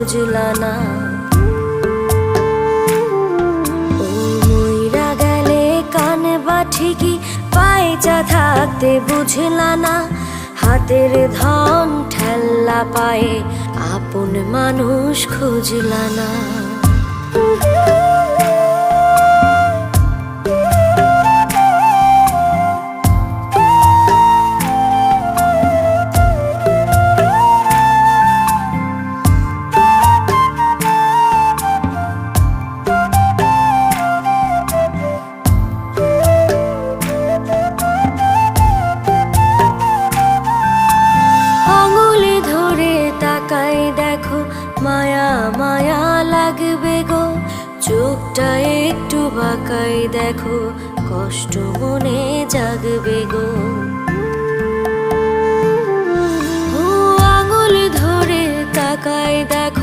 বুঝলা না ও মইরা গেলে কানে বা ঠিকই পায়ে যা থাকতে বুঝলা না হাতের ধন ঠেল্লা পায়ে আপন মানুষ খুঁজলা না দেখো মায়া মায়া লাগবে গো চোখটা একটু বাঁকাই দেখো কষ্ট মনে জাগবে গো ও আঙুল ধরে তাকাই দেখো